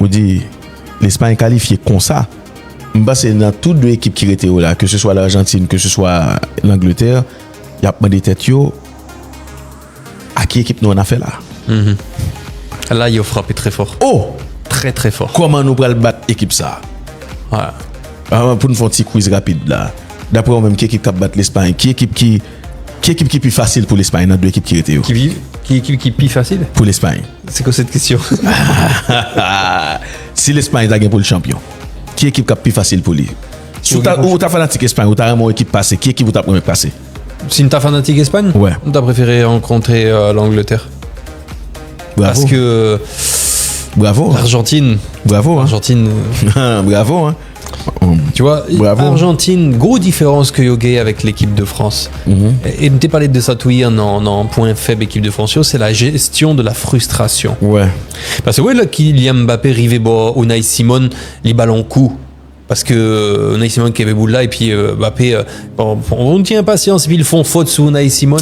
on dit l'Espagne qualifiée comme ça. C'est dans toutes deux équipes qui étaient là, que ce soit l'Argentine, que ce soit l'Angleterre, il y a pas de têtes à qui équipe nous on a fait là. Là, il a frappé très fort. Oh, très très fort. comment nous allons battre équipe ça? Ouais. Pour nous faire un petit quiz rapide là. D'après moi-même, qui équipe qui bat l'Espagne? Qui équipe qui est plus facile pour l'Espagne dans deux équipes qui étaient? Qui équipe qui plus facile? Pour l'Espagne. C'est quoi cette question? Si l'Espagne a gagné pour le champion, qui équipe qui est plus facile pour lui? Ou t'as fanatique Espagne, ou t'as vraiment équipe passée, qui équipe ou t'as premier passé? Si t'as fanatique Espagne? Ouais. T'as préféré rencontrer l'Angleterre? Bravo. Parce que bravo. l'Argentine. Bravo. Argentine. Bravo. Hein. Tu vois, bravo. Argentine, gros différence que Yogi avec l'équipe de France. Et ne t'ai parlé de ça tout hier en point faible équipe de France, c'est la gestion de la frustration. Ouais. Parce que ouais, là, Kylian Mbappé rivé Unai Simon, les ballons coup. Parce que Unai Simon qui avait boule là et puis Mbappé, on tient patience, puis ils font faute sous Unai Simon.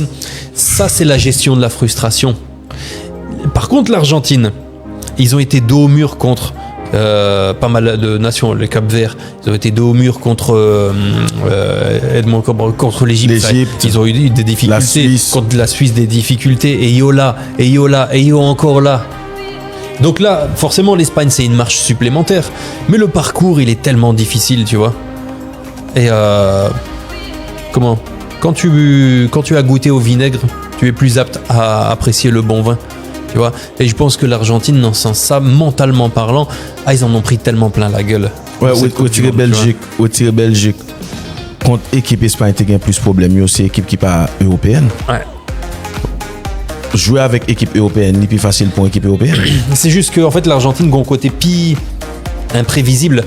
Ça, c'est la gestion de la frustration. Par contre, l'Argentine, ils ont été dos au mur contre pas mal de nations, le Cap-Vert, ils ont été dos au mur contre contre l'Égypte. Ils ont eu des difficultés contre la Suisse, des difficultés. Et yo encore là. Donc là, forcément, l'Espagne, c'est une marche supplémentaire. Mais le parcours, il est tellement difficile, tu vois. Et quand tu as goûté au vinaigre, tu es plus apte à apprécier le bon vin. Tu vois, et je pense que l'Argentine, dans ce sens-là, mentalement parlant, ils en ont pris tellement plein la gueule. Ouais, au tir Belgique, contre équipe Espagne, tu as plus de problèmes, c'est équipe qui n'est pas européenne. Ouais. Jouer avec équipe européenne, c'est plus facile pour équipe européenne. C'est juste que en fait, l'Argentine a un côté imprévisible.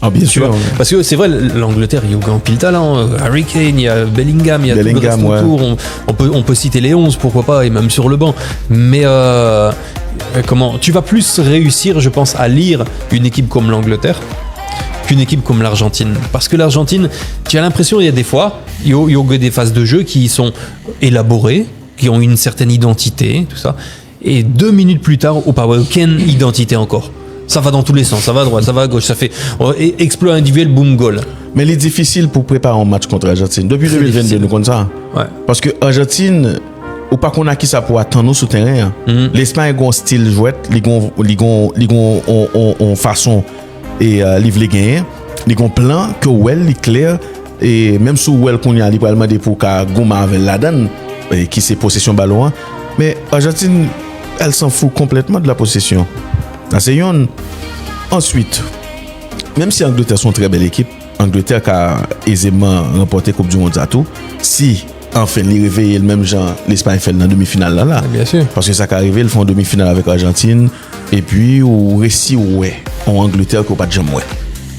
Ah, bien sûr. Parce que c'est vrai, l'Angleterre, il y a un pile talent. Harry Kane, il y a Bellingham, il y a tout le reste autour. On peut citer les 11, pourquoi pas, et même sur le banc. Mais tu vas plus réussir, je pense, à lire une équipe comme l'Angleterre qu'une équipe comme l'Argentine. Parce que l'Argentine, tu as l'impression, il y a des fois, il y a des phases de jeu qui sont élaborées, qui ont une certaine identité, tout ça. Et 2 minutes plus tard, au pas aucune identité encore. Ça va dans tous les sens, ça va à droite, ça va à gauche, ça fait exploit individuel, boom, goal. Mais il est difficile pour préparer un match contre l'Argentine. Depuis 2022, nous comme ça. Ouais. Parce que l'Argentine, ou pas qu'on a qui ça pour attendre nous sur le terrain. L'Espagne a un style jouette, ils ont façon et livre les gains, ils ont plan que well, est clair et même sous well qu'on y a littéralement des pour qu'à Gouma avec la donne qui c'est possession ballon, mais l'Argentine, elle s'en fout complètement de la possession. Ensuite, même si Angleterre sont une très belle équipe, Angleterre a aisément remporté Coupe du Monde à tout. Si enfin les réveiller le même genre l'Espagne fait dans la demi-finale là. Bien sûr. Parce que ça qui arrivé, ils font demi-finale avec l'Argentine et puis au récit en Angleterre qui pas de jamais.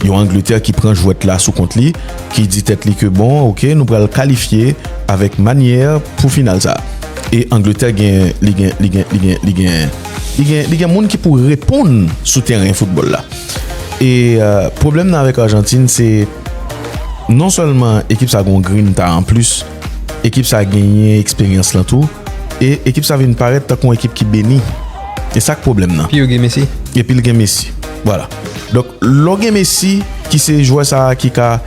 Il y a Angleterre qui prend jouette là sous compte li qui dit tête li que bon, OK, nous pourrons le qualifier avec manière pour finale ça. Et Angleterre gagne il y a des gens qui pourraient répondre sur le terrain football là. Et problème avec l'Argentine, c'est non seulement l'équipe ça a un green en plus, l'équipe ça a gagné expérience là tout, et l'équipe ça vient paraître comme une équipe qui bénit. Et ça le problème là. Puis il y a Messi. Et puis il y a Messi. Voilà. Donc le Messi qui s'est joué ça qui a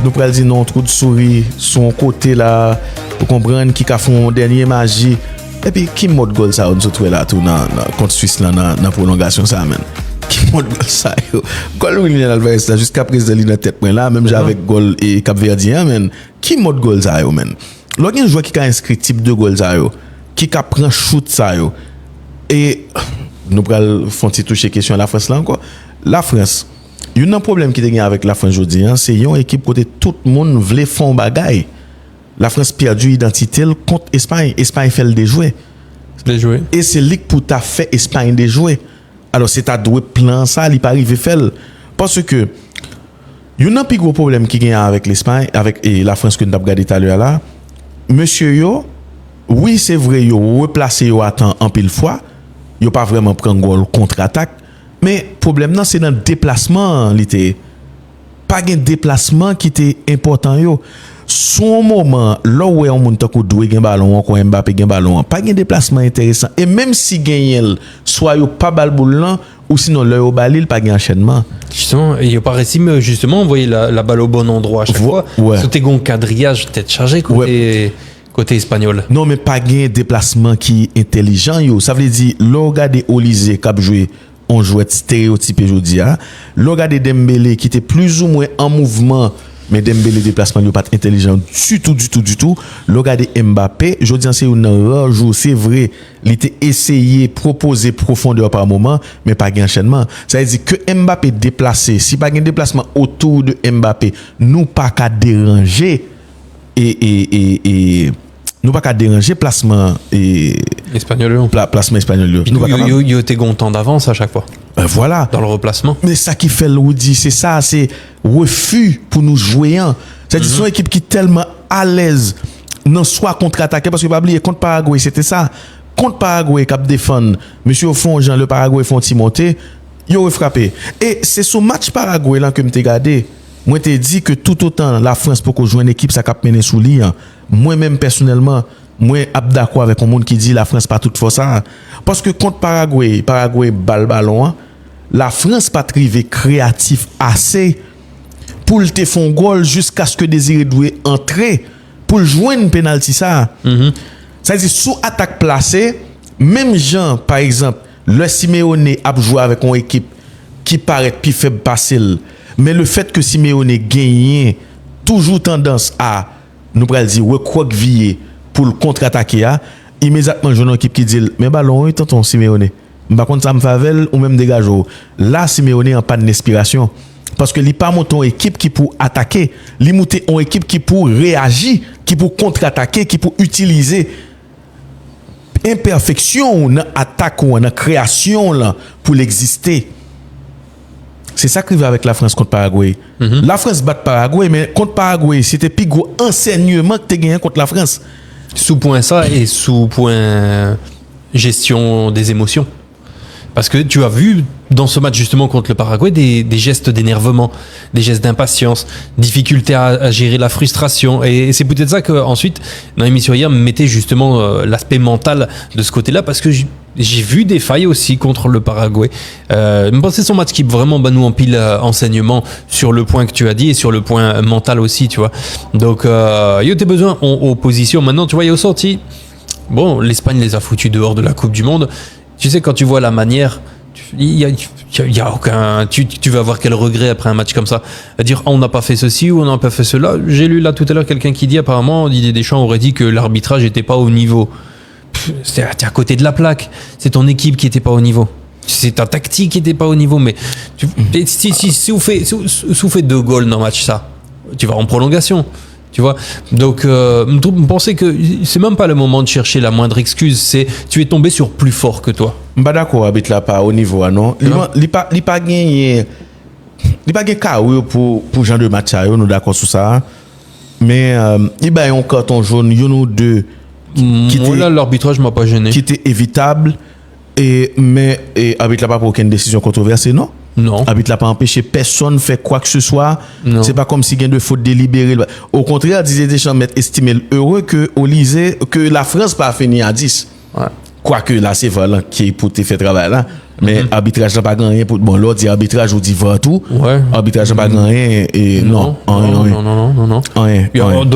nous pourrions dire non trop de souris son côté là pour comprendre qui a fait un dernier magie. Et puis, qui mode goal ça, on se trouve là, tout contre Suisse, là, dans la prolongation, ça, man. Qui mode goal ça, yo. Goal William Alvarez, là, jusqu'à présent, il a tête, là, même avec goal et Cap-Verdien, man. Qui mode goal ça, yo, man. Lorsqu'il y a un joueur qui a inscrit type de goal ça, yo, qui a pris shoot ça, yo. Et, nous pourrons faire une toucher question à la France, là, encore. La France, il y a un problème qui est avec la France aujourd'hui, c'est une équipe côté tout le monde voulait faire un bagaille. La France perdu l'identité contre Espagne. Espagne fait le déjouer. Et c'est lui pour ta fait Espagne déjouer. Alors c'est à doué plan ça, il pas arrivé faire. Parce que il y a un plus gros problème qui gagne avec l'Espagne, avec la France que nous avons regardé tout à l'heure là. Monsieur yo, oui c'est vrai yo replacer yo à temps en pile fois, yo pas vraiment prendre goal contre-attaque, mais problème là c'est dans le déplacement l'été. Pas un déplacement qui était important yo. Son moment là où on monte ko doué gen ballon ko Mbappé gen ballon pas gen déplacement intéressant et même si gagne soit yo pas balle boule là ou sinon le au balil pas gain enchaînement. Justement, il n'y a pas réussi justement envoyer la balle au bon endroit à chaque fois. Ouais. C'était un quadrillage tête chargée côté espagnol. Non mais pas gain déplacement qui intelligent yo. Ça veut dire l'on regarde Olysée qui a joué on jouait stéréotypé aujourd'hui. L'on regarde Dembélé qui était plus ou moins en mouvement. Mais Dembélé déplacement n'est pas intelligent du tout. Le regardez Mbappé, je dis c'est un rare jour, c'est vrai, il était essayé proposer profondeur par moment, mais pas d'enchaînement. Ça veut dire que Mbappé déplacé, si pas de déplacement autour de Mbappé, nous pas qu'à déranger et nous pas qu'à déranger placement espagnol. Placement espagnol. Il y a été content d'avance à chaque fois. Voilà. Dans le replacement. Mais ça qui fait Woody, c'est ça, c'est refus pour nous jouer. C'est-à-dire son équipe qui est tellement à l'aise non soit contre-attaquer parce que pas oublier contre Paraguay, c'était ça. Contre Paraguay cap défendre. Monsieur au fond Jean le Paraguay font monter, il aurait frappé. Et c'est ce match Paraguay là que me t'ai regardé. Moi t'ai dit que tout autant la France pour qu'on joue une équipe ça cap mener sous lit. Moi-même personnellement, moi d'accord avec un monde qui dit la France pas toute force ça parce que contre Paraguay ballon, la France pas trivé créatif assez pour le te font goal jusqu'à ce que Désiré Doué entre pour jouer une penalty ça. Ça veut dire sous attaque placée, même Jean par exemple, le Simeone a joué avec une équipe qui paraît plus faible passer, mais le fait que Simeone gagne toujours tendance à nous pourrait dire recroqueviller pour le contre-attaquer immédiatement j'ai une équipe qui dit mais ballon est tonton Simeone par contre ça me favelle ou même dégage là Simeone en panne d'inspiration parce que il pas monter une équipe qui pour attaquer il monter une équipe qui pour réagir qui pour contre-attaquer qui pour utiliser imperfection dans attaque ou dans création là pour l'exister. C'est ça qui va avec la France contre Paraguay. La France bat Paraguay, mais contre Paraguay, c'était plus gros enseignement que tu as gagné contre la France. Sous point ça et sous point gestion des émotions. Parce que tu as vu dans ce match justement contre le Paraguay des gestes d'énervement, des gestes d'impatience, difficulté à gérer la frustration. Et c'est peut-être ça qu'ensuite, dans l'émission hier, me mettait justement l'aspect mental de ce côté-là parce que j'ai vu des failles aussi contre le Paraguay. Je pense que c'est son match qui vraiment nous empile enseignement sur le point que tu as dit et sur le point mental aussi, tu vois. Donc, il y a des besoins en opposition. Maintenant, tu vois, il y a sorti. Bon, l'Espagne les a foutus dehors de la Coupe du Monde. Tu sais, quand tu vois la manière, il y a aucun. Tu vas avoir quel regret après un match comme ça, à dire on n'a pas fait ceci ou on n'a pas fait cela. J'ai lu là tout à l'heure quelqu'un qui dit apparemment Didier Deschamps aurait dit que l'arbitrage n'était pas au niveau. T'es à côté de la plaque. C'est ton équipe qui n'était pas au niveau. C'est ta tactique qui n'était pas au niveau. Mais si vous faites 2 goals dans le match, ça, tu vas en prolongation. Tu vois, donc me penser que c'est même pas le moment de chercher la moindre excuse, c'est tu es tombé sur plus fort que toi. Bah d'accord, habite là pas au niveau non. Il pas gagné KO pour genre de match nous d'accord sur ça. Mais il ba un carton jaune ou deux qui là l'arbitrage m'a pas gêné. Qui était évitable mais habite là pas pour aucune décision controversée non. Non. Habite là pas empêcher personne faire quoi que ce soit. Non. C'est pas comme si il y a de faute délibérée. Au contraire, Didier Deschamps estimé heureux que Olysée que la France pas fini à 10. Ouais. Quoique là c'est Volant qui pour te faire travail là. Mais arbitrage n'a pas gagné pour bon l'autre dit arbitrage ou dit tout. Ouais. Arbitrage n'a pas gagné et non. Non.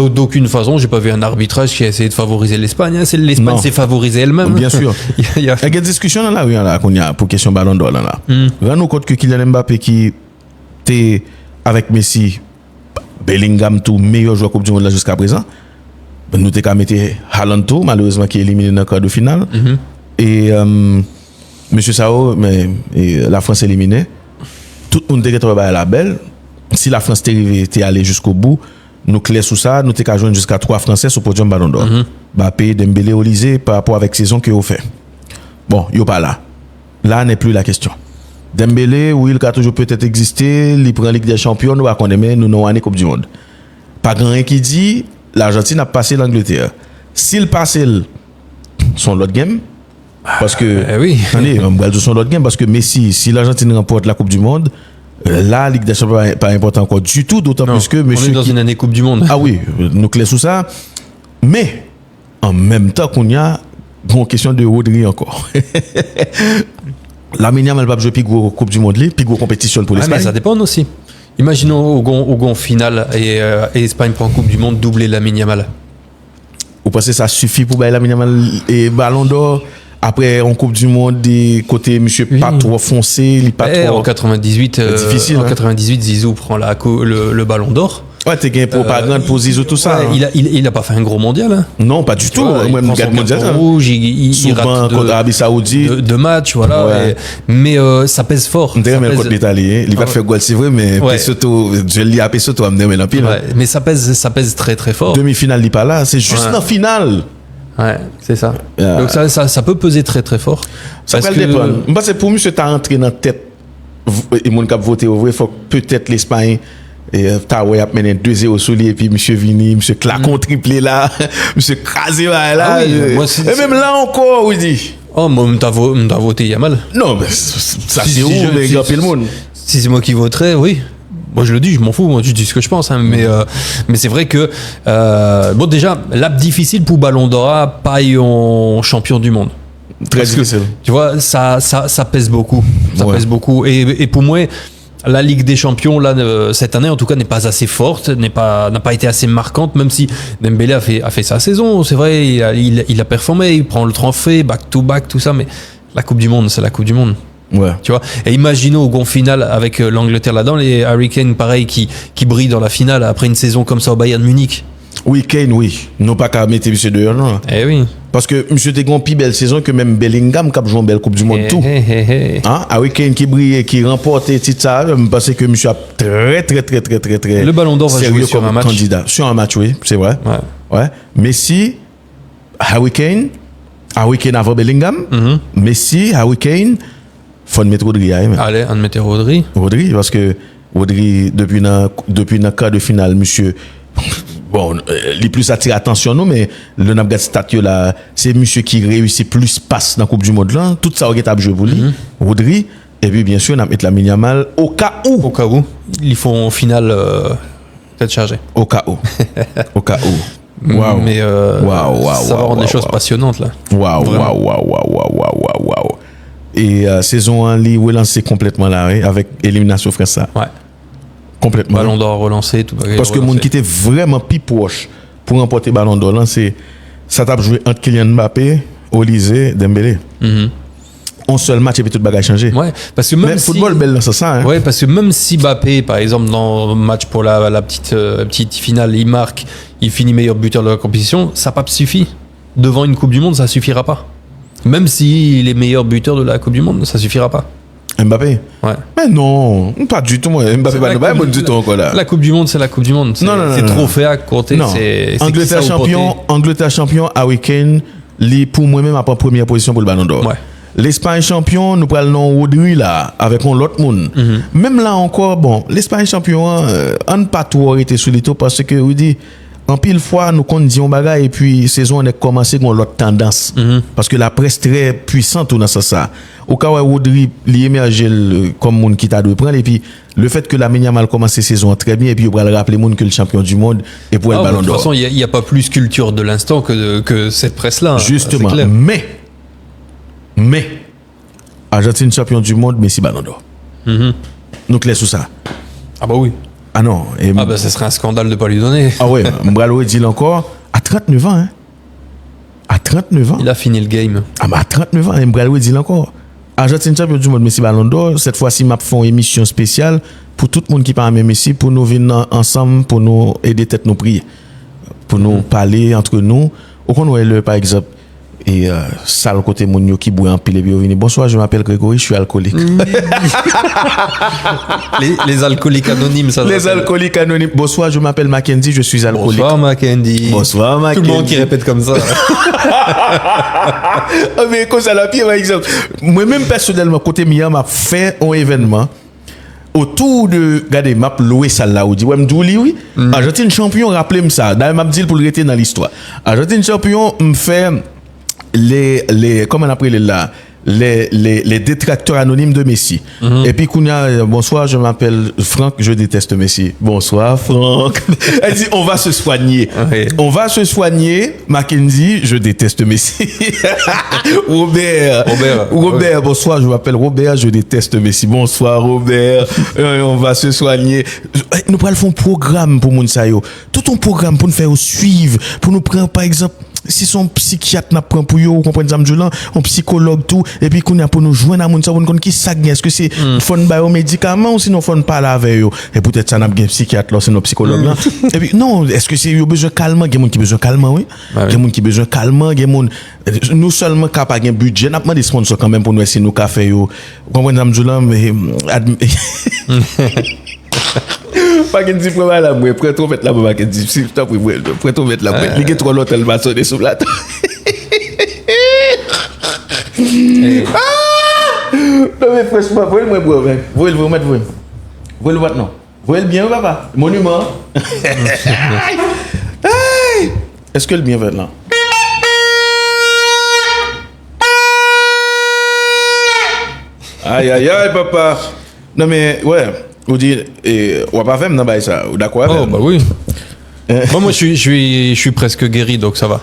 D'aucune façon, j'ai pas vu un arbitrage qui a essayé de favoriser l'Espagne. C'est l'Espagne s'est favorisée elle-même. Bien sûr. Il y a une discussion dans la rue là qu'on y a pour question ballon d'or là. Rends-nous compte que Kylian Mbappé qui était avec Messi, Bellingham tout meilleur joueur Coupe du Monde là jusqu'à présent. Nous t'ai qu'à mettre Haaland tout malheureusement qui est éliminé dans le quart de finale. Et Monsieur Sao, mais la France éliminée. Tout le monde devait trouver la belle. Si la France était allée jusqu'au bout, nous clair sous ça, nous t'ai joindre jusqu'à 3 Français sur le podium Ballon d'Or. Mbappé, Dembélé, Olysée par rapport avec saison qu'ils ont fait. Bon, yo pas là. Là n'est plus la question. Dembélé, oui, il a toujours peut-être existé, il prend Ligue des Champions, nous va connaître mais nous n'avons pas Coupe du Monde. Pas grand qui dit l'Argentine a passé l'Angleterre. S'il passe son l'autre game parce que oui. Attendez, on va son l'autre game parce que Messi si l'Argentine remporte la Coupe du Monde, la Ligue des Champions n'est pas important encore du tout d'autant plus que monsieur on est dans une année Coupe du Monde. Ah oui, nous clair sous ça. Mais en même temps qu'on y a une question de Rodri encore. Lamine Yamal va jouer plus gros Coupe du Monde, plus gros compétition pour l'Espagne. Mais ça dépend aussi. Imaginons au gon final et Espagne prend Coupe du Monde, doubler Lamine Yamal. Vous pensez que ça suffit pour Lamine Yamal et Ballon d'Or? Après, en Coupe du Monde, des côtés, monsieur, pas trop foncé, il pas trop. En 98, difficile, en 98, Zizou prend le Ballon d'Or. Ouais, t'es gagné pour pas grande pour Zizou, tout ça. Ouais, hein. Il a pas fait un gros mondial. Hein. Non, pas du tout. Moi, je regarde mondial. Rouge, il rate contre l'Arabie Saoudite. Deux matchs, voilà. Ouais. Mais ça pèse fort. On dirait même contre l'Italie. Il va faire goal, c'est vrai, mais Pesotto, je l'ai à Pesotto, on me dit, mais l'empile. Ouais, mais ça pèse très très fort. Demi-finale, il n'est pas là. C'est juste la finale. Ouais, c'est ça. Donc ça peut peser très très fort. Ça peut le dépendre. Moi, c'est pour moi, c'est t'as rentré dans la tête. Et mon cap voté au vrai, faut que peut-être l'Espagne. Et Taoué a mené 2-0 sur lui, et puis monsieur Vini, monsieur Clacon triplé là, monsieur Krasé là. Et même là encore, oui dit. Oh, moi, t'as voté Yamal. Non, mais ça c'est où, les gars, le monde. Si c'est moi qui voterais, oui. Moi je le dis, je m'en fous, moi je dis ce que je pense, hein, mais c'est vrai que bon déjà l'app difficile pour Ballon d'Or, pas en champion du monde. Très difficile. Tu vois, ça pèse beaucoup, pèse beaucoup. Et pour moi, la Ligue des Champions là cette année en tout cas n'est pas assez forte, n'a pas été assez marquante, même si Dembélé a fait sa saison, c'est vrai, il a performé, il prend le trophée, back to back, tout ça, mais la Coupe du Monde, c'est la Coupe du Monde. Ouais. Tu vois, et imaginons au grand final avec l'Angleterre là-dedans, les Harry Kane pareil qui brillent dans la finale après une saison comme ça au Bayern Munich. Oui, Kane, oui. Non pas qu'à mettre monsieur dehors, non. Eh oui. Parce que monsieur était grand plus belle saison que même Bellingham qui a joué en belle Coupe du Monde tout. Hein? Harry Kane qui brille, qui remporte tout ça, je pense que monsieur a très. Le Ballon d'Or va jouer sur un match. Candidat. Sur un match, oui, c'est vrai. Ouais. Messi, Harry Kane avant Bellingham. Messi, Harry Kane. Faut mettre Rodri. Allez, on mettait Rodri. Rodri, parce que Rodri, depuis le quart de finale, monsieur, bon, il plus attiré attention, nous, mais le Nabgat statut là, c'est monsieur qui réussit plus passe dans la Coupe du Monde là. Tout ça, on a joué pour lui. Rodri, et puis bien sûr, on a mis la Yamal au cas où. Au cas où. Ils font finale peut-être chargée. Au cas où. Au cas où. Wow. Mais ça va rendre des choses passionnantes là. Waouh. Et saison 1, il relancé complètement là, avec élimination France. Ouais. Complètement. Ballon d'Or relancé, tout. Parce que le monde qui était vraiment plus proche pour remporter Ballon d'Or, c'est ça t'a joué entre Kylian Mbappé, Olise, Dembélé. Un seul match et puis tout le bagage changé. Ouais, parce que même mais football belle c'est ça. Hein. Ouais, parce que même si Mbappé, par exemple, dans le match pour la petite finale, il marque, il finit meilleur buteur de la compétition, ça pas suffit. Devant une Coupe du Monde, ça suffira pas. Même s'il est meilleur buteur de la Coupe du Monde, ça suffira pas. Mbappé? Ouais. Mais non, pas du tout. Moi. Mbappé pas bon du tout encore là. La Coupe du Monde, c'est la Coupe du Monde. C'est trophée à côté. Angleterre champion, Harry Kane, pour moi-même, à pas première position pour le Ballon d'Or. Ouais. L'Espagne champion, nous parlons de Rodri là, avec l'autre monde. Même là encore, bon, l'Espagne champion, on n'a pas tout arrêté sur les taux parce que, vous dites, en pile fois, nous conditions bagay et puis saison on a commencé avec l'autre tendance. Parce que la presse très puissante dans ça. Au cas où Rodri l'émerge comme monde qui t'a dû prendre et puis le fait que la Yamal commencé saison très bien et puis on va le rappeler monde que le champion du monde et pour le Ballon d'Or. De toute façon, il y a pas plus culture de l'instant que cette presse là. Justement, mais Argentine champion du monde, Messi Ballon d'Or. Nous clair sur ça. Ah bah oui. Ah non. Ça serait un scandale de ne pas lui donner. Ah ouais, Mbralo dit encore, à 39 ans, hein. À 39 ans. Il a fini le game. Ah mais à 39 ans, Mbralo dit encore. Argentine champion du monde, Messi Ballon d'Or. Cette fois-ci, m'a fait une émission spéciale pour tout le monde qui parle à Messi, pour nous venir ensemble, pour nous aider tête nous prier. Pour nous parler entre nous. Au contraire, par exemple, et ça le côté mon qui boit en pile et puis bonsoir, je m'appelle Grégory, je suis alcoolique. les alcooliques anonymes, ça. Les alcooliques anonymes. Bonsoir, je m'appelle Mackenzie, je suis alcoolique. Bonsoir Mackenzie. Bonsoir Mackenzie. Tout le monde qui répète comme ça. Mais comme ça la pire par exemple. Moi-même personnellement côté Mia m'a fait un événement autour de regardez m'a loué ça là ou dit ouais m'douli oui. Argentine champion, rappelez-moi ça. D'ailleurs m'a dit pour le rester dans l'histoire. Argentine champion me fait les comment on appelle là les détracteurs anonymes de Messi. Et puis, bonsoir, je m'appelle Franck, je déteste Messi. Bonsoir, Franck. Elle dit, on va se soigner. Oui. On va se soigner. Mackenzie, je déteste Messi. Robert, bonsoir, je m'appelle Robert, je déteste Messi. Bonsoir, Robert. On va se soigner. Nous prenons un programme pour Mounsayo. Tout un programme pour nous faire suivre, pour nous prendre, par exemple, si son psychiatre n'a pas pour vous comprenez ça un psychologue tout et puis qu'on a pour nous joindre à moun ça on qui ça est-ce que c'est fon ba au médicament ou sinon fon parler avec eux et peut-être ça n'a pas psychiatre là c'est nos psychologue là et puis non est-ce que c'est yo besoin calmant gen moun qui besoin calmant oui gen moun qui besoin calmant gen moun nous seulement capable un budget n'a pas des sponsors quand même pour nous essayer nous café yo comprenez ça mais Mackenzie prend la moi prend trop mettre la moi Mackenzie s'il te plaît prend trop mettre la moi il est trop l'hôtel va sonner sous la tête non mais franchement voyez moi bro voyez vous mettre voyez maintenant voyez bien papa monument est-ce que le bien va là aïe aïe aïe papa non mais ouais vous dites, on va pas faire non, ça, d'accord? Oh, bah oui. Moi, je suis presque guéri, donc ça va.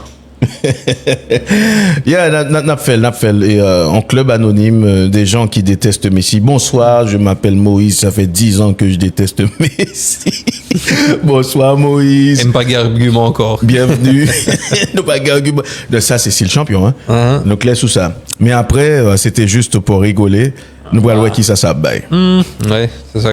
n'a fait un club anonyme des gens qui détestent Messi. Bonsoir, je m'appelle Moïse, ça fait 10 ans que je déteste Messi. Bonsoir Moïse. Aime pas argument encore. Bienvenue. Non pas argument. Ça c'est le champion hein. Donc laisse tout ça. Mais après c'était juste pour rigoler. Nous allons voir qui ça baille. Ouais, c'est ça.